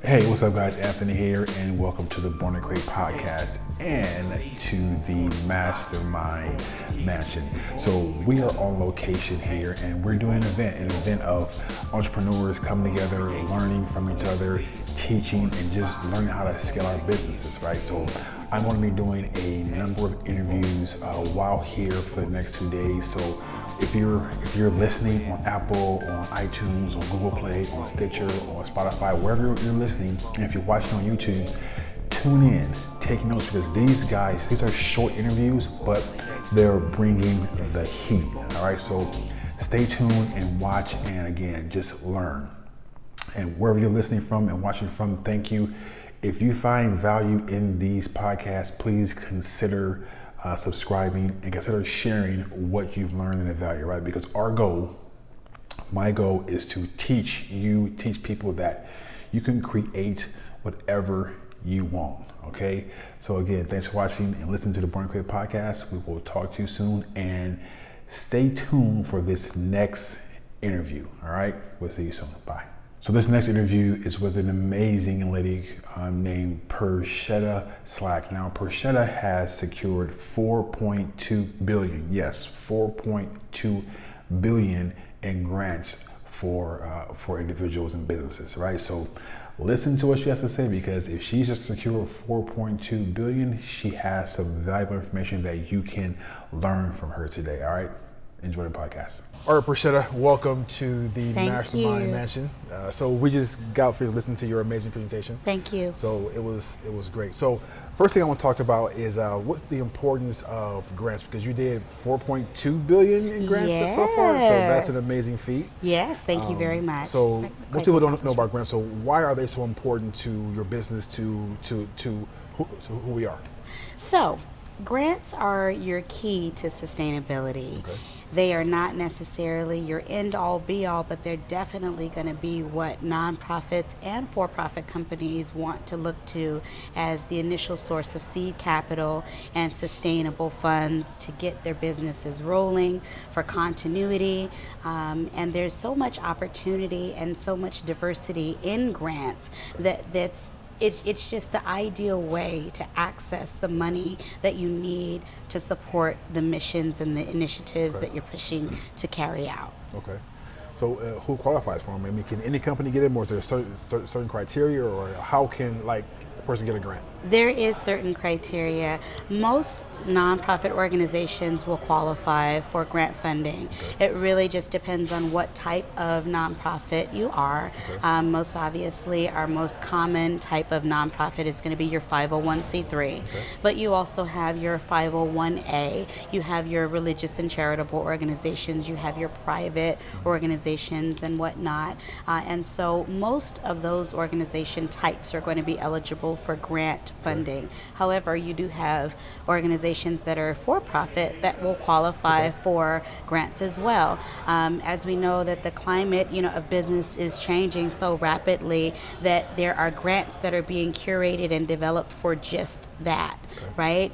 Hey, what's up guys? Anthony here and welcome to the Born to Create podcast and to the Mastermind Mansion. So we are on location here and we're doing an event of entrepreneurs coming together, learning from each other, teaching and just learning how to scale our businesses, right? So I'm going to be doing a number of interviews while here for the next 2 days. So if you're listening on Apple, on iTunes, on Google Play, on Stitcher, on Spotify, wherever you're listening, and if you're watching on YouTube, tune in, take notes, because these are short interviews, but they're bringing the heat, all right? So stay tuned and watch, and again, just learn. And wherever you're listening from and watching from, thank you. If you find value in these podcasts, please consider subscribing and consider sharing what you've learned and the value, right? Because my goal is to teach people that you can create whatever you want, okay? So again, thanks for watching and listening to the Born to Create podcast. We will talk to you soon and stay tuned for this next interview, all right? We'll see you soon, bye. So this next interview is with an amazing lady named Pershetta Slack. Now, Pershetta has secured $4.2 billion, yes, $4.2 billion in grants for individuals and businesses, right? So listen to what she has to say, because if she's just secured $4.2 billion, she has some valuable information that you can learn from her today, all right? Enjoy the podcast. All right, Pershetta, welcome to the Mastermind Mansion. So we just got finished listening to your amazing presentation. Thank you. So it was great. So first thing I want to talk about is what's the importance of grants, because you did $4.2 billion in grants so far. So that's an amazing feat. Yes, thank you very much. So most people don't know about grants. So why are they so important to your business, to who we are? So grants are your key to sustainability. Okay. They are not necessarily your end all be all, but they're definitely going to be what nonprofits and for-profit companies want to look to as the initial source of seed capital and sustainable funds to get their businesses rolling, for continuity. And there's so much opportunity and so much diversity in grants it's just the ideal way to access the money that you need to support the missions and the initiatives that you're pushing to carry out. Okay. So who qualifies for them? I mean, can any company get them, or is there certain criteria, or how can a person get a grant? There is certain criteria. Most nonprofit organizations will qualify for grant funding. Okay. It really just depends on what type of nonprofit you are. Okay. Most obviously, our most common type of nonprofit is going to be your 501c3. Okay. But you also have your 501a. You have your religious and charitable organizations. You have your private organizations and whatnot. And so most of those organization types are going to be eligible for grant funding. However, you do have organizations that are for-profit that will qualify for grants as well. As we know that the climate, of business is changing so rapidly that there are grants that are being curated and developed for just that, right?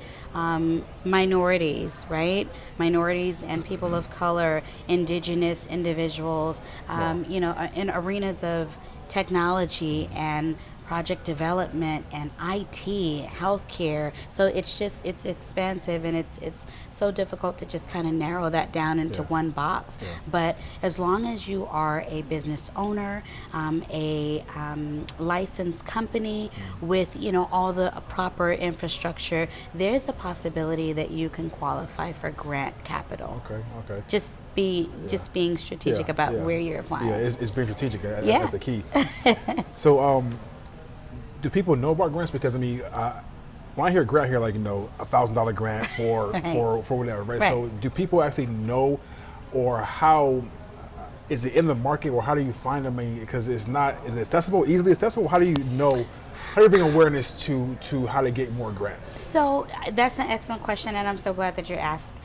Minorities, right? Minorities and people of color, indigenous individuals, in arenas of technology and project development and IT, healthcare. So it's expansive, and it's so difficult to just kind of narrow that down into one box. Yeah. But as long as you are a business owner, a licensed company with all the proper infrastructure, there's a possibility that you can qualify for grant capital. Okay. Just being strategic about where you're applying. Yeah, it's being strategic. That's the key. So do people know about grants? Because when I hear grant, I hear $1,000 grant for for whatever, right? So do people actually know, or how is it in the market, or how do you find them? Because is it accessible, easily accessible? How do you know? How do you bring awareness to how to get more grants? So that's an excellent question, and I'm so glad that you asked.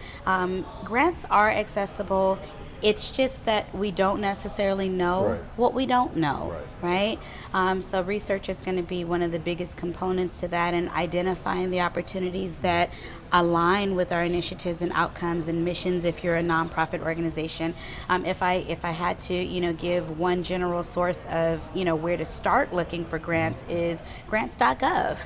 Grants are accessible It's just that we don't necessarily know Right. what we don't know, Right. right? So research is going to be one of the biggest components to that, and identifying the opportunities that align with our initiatives and outcomes and missions if you're a nonprofit organization. If I had to, give one general source of, where to start looking for grants is grants.gov.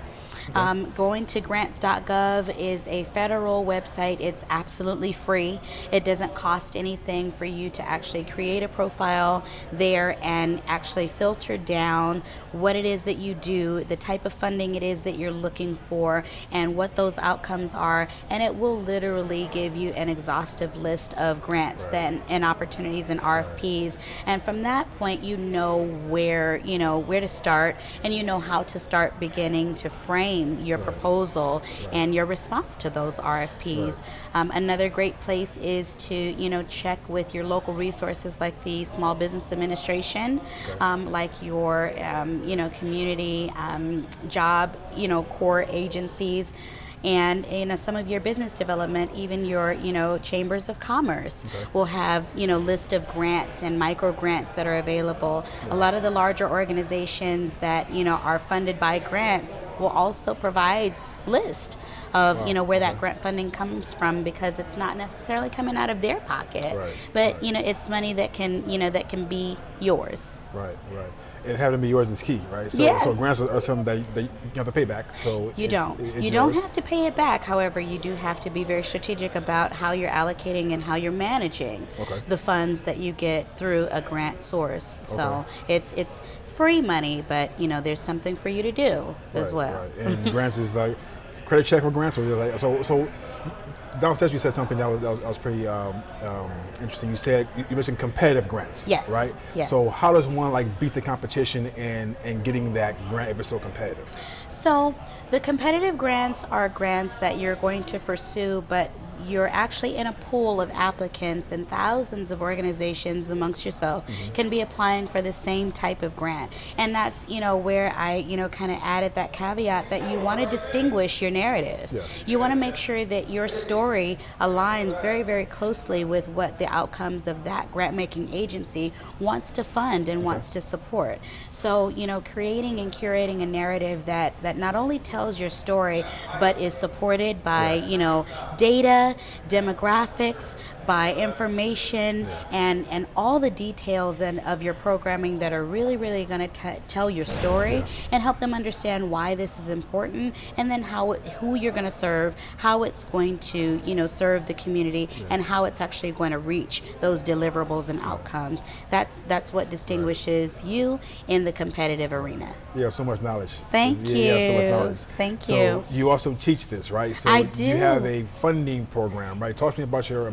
Going to grants.gov is a federal website. It's absolutely free. It doesn't cost anything for you to actually create a profile there and actually filter down what it is that you do, the type of funding it is that you're looking for, and what those outcomes are. And it will literally give you an exhaustive list of grants and opportunities and RFPs. And from that point, where to start, and how to start beginning to frame your proposal and your response to those RFPs. Another great place is to check with your local resources like the Small Business Administration, like your community job core agencies. And some of your business development, even your chambers of commerce will have list of grants and micro grants that are available. A lot of the larger organizations that are funded by grants will also provide list of where that grant funding comes from, because it's not necessarily coming out of their pocket, but it's money that can be yours. Right. And having to be yours is key, right? So, Yes. so grants are something that you have to pay back. So You don't yours. have to pay it back. However, you do have to be very strategic about how you're allocating and how you're managing the funds that you get through a grant source. So it's free money, but there's something for you to do as well. Right. And grants is like credit check for grants, or like so. Downstairs, you said something that was pretty interesting. You said you mentioned competitive grants. Yes. Right. Yes. So how does one beat the competition and getting that grant if it's so competitive? So the competitive grants are grants that you're going to pursue, but you're actually in a pool of applicants, and thousands of organizations amongst yourself can be applying for the same type of grant. And that's where I kind of added that caveat that you want to distinguish your narrative. Yeah. You want to make sure that your story aligns very, very closely with what the outcomes of that grant making agency wants to fund and wants to support. So creating and curating a narrative that not only tells your story but is supported by data, demographics, by information, and all the details of your programming that are really, really going to tell your story and help them understand why this is important, and then who you're going to serve, how it's going to serve the community, and how it's actually going to reach those deliverables and outcomes. That's what distinguishes you in the competitive arena. You have so much knowledge. Thank you. You have so much knowledge. Thank So you. you also teach this, right? So I do. You have a funding program, right? Talk to me about your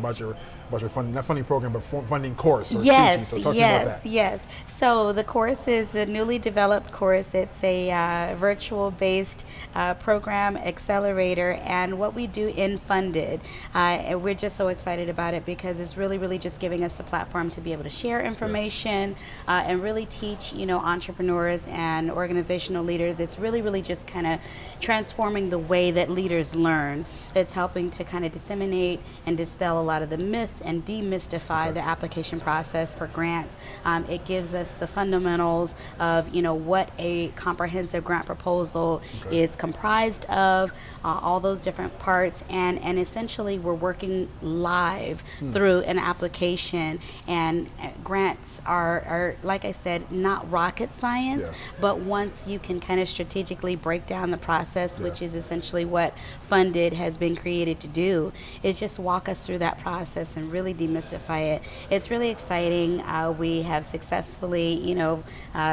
funding, not funding program, but funding course. Or Yes, teaching. So talk to me about that. yes. So the course is the newly developed course. It's a virtual-based program accelerator, and what we do in Funded, and we're just so excited about it because it's really, really just giving us a platform to be able to share information and really teach, entrepreneurs and organizational leaders. It's really, really just kind of transforming the way that leaders learn. It's helping to kind of disseminate and dispel a lot of the myths and demystify the application process for grants. It gives us the fundamentals of what a comprehensive grant proposal is comprised of, all those different parts, and essentially we're working live through an application. And grants are, like I said, not rocket science, but once you can kind of strategically break down the process, which is essentially what Funded has been created to do, is just walk us through that process and really demystify it. It's really exciting. We have successfully,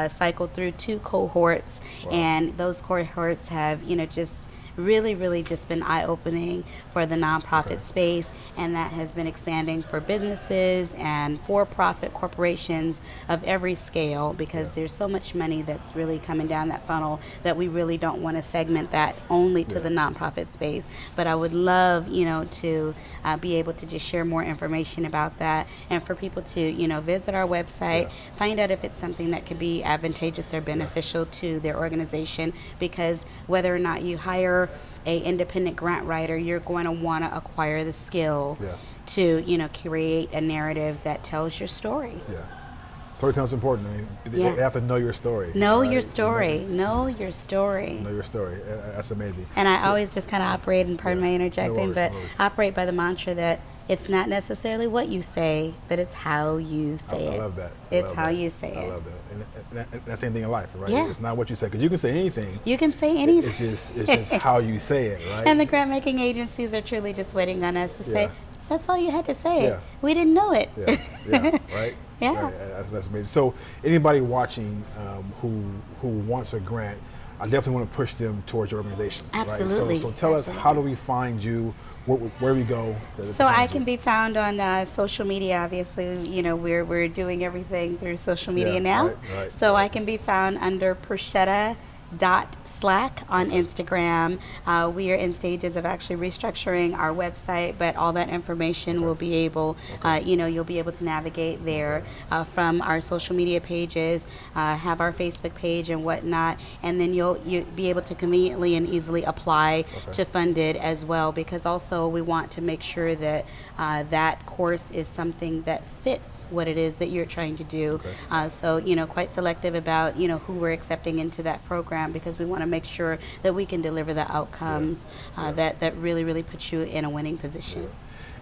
cycled through 2 cohorts, and those cohorts have, just really just been eye-opening for the nonprofit space, and that has been expanding for businesses and for-profit corporations of every scale, because there's so much money that's really coming down that funnel that we really don't want to segment that only to the nonprofit space. But I would love, to be able to just share more information about that, and for people to, visit our website, find out if it's something that could be advantageous or beneficial to their organization, because whether or not you hire a independent grant writer, you're going to want to acquire the skill to, create a narrative that tells your story. Yeah. Storytelling's important. I mean, they have to know your story. Know right? your story. Know your story. Know your story. That's amazing. And I always just kind of operate, and pardon my interjecting, but operate by the mantra that it's not necessarily what you say, but it's how you say it. I love that. It's how you say it. I love that. And that's the same thing in life, right? Yeah. It's not what you say, because you can say anything. You can say anything. It's just how you say it, right? And the grant making agencies are truly just waiting on us to say, that's all you had to say. Yeah. We didn't know it. Yeah, right? Yeah. Right. That's amazing. So anybody watching who wants a grant, I definitely want to push them towards your organization. Absolutely. Right? So tell us, how do we find you? Where we go? So I can be found on social media. Obviously, we're doing everything through social media now. Right. So I can be found under Pershetta.Slack on Instagram. We are in stages of actually restructuring our website, but all that information will be able, you'll be able to navigate there from our social media pages, have our Facebook page and whatnot, and then you'll be able to conveniently and easily apply to fund it as well, because also we want to make sure that that course is something that fits what it is that you're trying to do. So, quite selective about, who we're accepting into that program, because we want to make sure that we can deliver the outcomes that really, really put you in a winning position.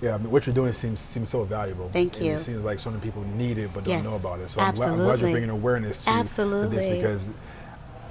Yeah, I mean, what you're doing seems so valuable. Thank you. It seems like so many people need it but don't know about it. So I'm absolutely. glad you're bringing awareness to this, because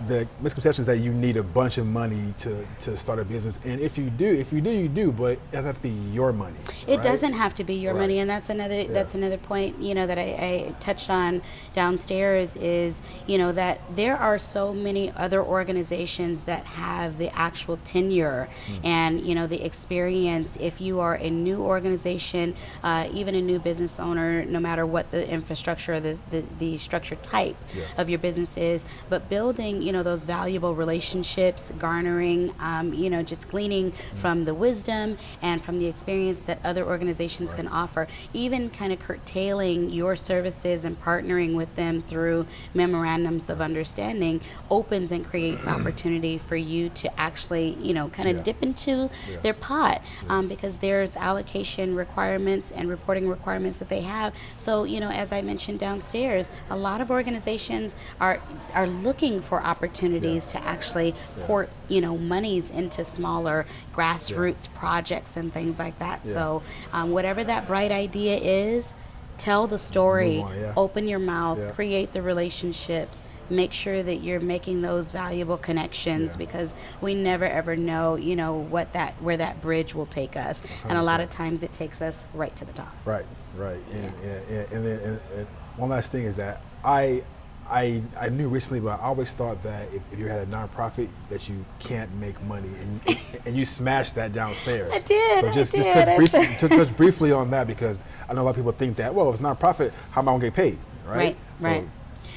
the misconception is that you need a bunch of money to start a business, and if you do, you do, but it doesn't have to be your money. It doesn't have to be your money, and that's another point that I touched on downstairs is that there are so many other organizations that have the actual tenure and the experience. If you are a new organization, even a new business owner, no matter what the infrastructure or the structure type of your business is, but building those valuable relationships, garnering, just gleaning from the wisdom and from the experience that other organizations can offer, even kind of curtailing your services and partnering with them through memorandums of understanding opens and creates opportunity for you to actually, kind of dip into their pot, because there's allocation requirements and reporting requirements that they have. So, as I mentioned downstairs, a lot of organizations are looking for opportunities to actually port, monies into smaller grassroots projects and things like that. So whatever that bright idea is, tell the story, open your mouth, create the relationships, make sure that you're making those valuable connections, because we never ever know, where that bridge will take us. 100%. And a lot of times it takes us right to the top. Right. And then one last thing is that I knew recently, but I always thought that if you had a nonprofit that you can't make money, and you smashed that downstairs. I did. So just touch briefly on that, because I know a lot of people think that, well, if it's nonprofit, how am I gonna get paid, right? Right.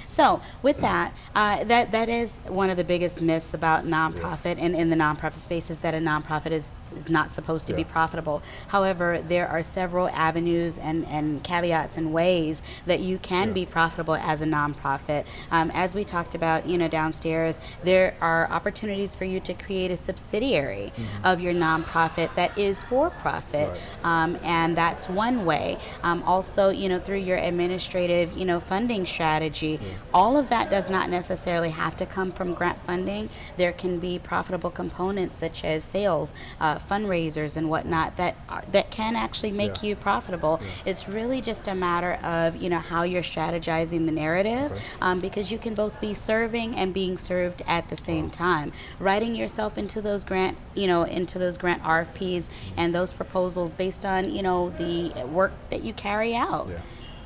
So with that, that is one of the biggest myths about nonprofit and in the nonprofit space, is that a nonprofit is not supposed to be profitable. However, there are several avenues and caveats and ways that you can be profitable as a nonprofit. As we talked about, downstairs, there are opportunities for you to create a subsidiary of your nonprofit that is for profit, and that's one way. Also, through your administrative, funding strategy. All of that does not necessarily have to come from grant funding. There can be profitable components such as sales, fundraisers and whatnot that can actually make you profitable. It's really just a matter of how you're strategizing the narrative, because you can both be serving and being served at the same time. Writing yourself into those grant RFPs and those proposals based on the work that you carry out.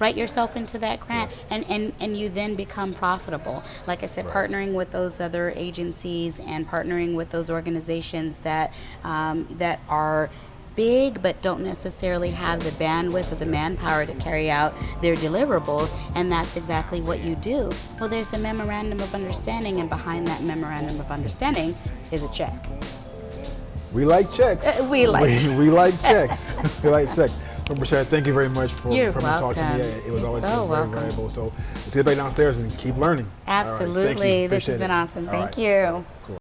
Write yourself into that grant, and you then become profitable. Like I said, partnering with those other agencies and partnering with those organizations that are big but don't necessarily have the bandwidth or the manpower to carry out their deliverables, and that's exactly what you do. Well, there's a memorandum of understanding, and behind that memorandum of understanding is a check. We like checks. We like checks. We like checks. Pershetta, thank you very much for coming to talk to me. It was always very valuable. So let's get back downstairs and keep learning. Absolutely. This has been awesome. Thank you. Cool.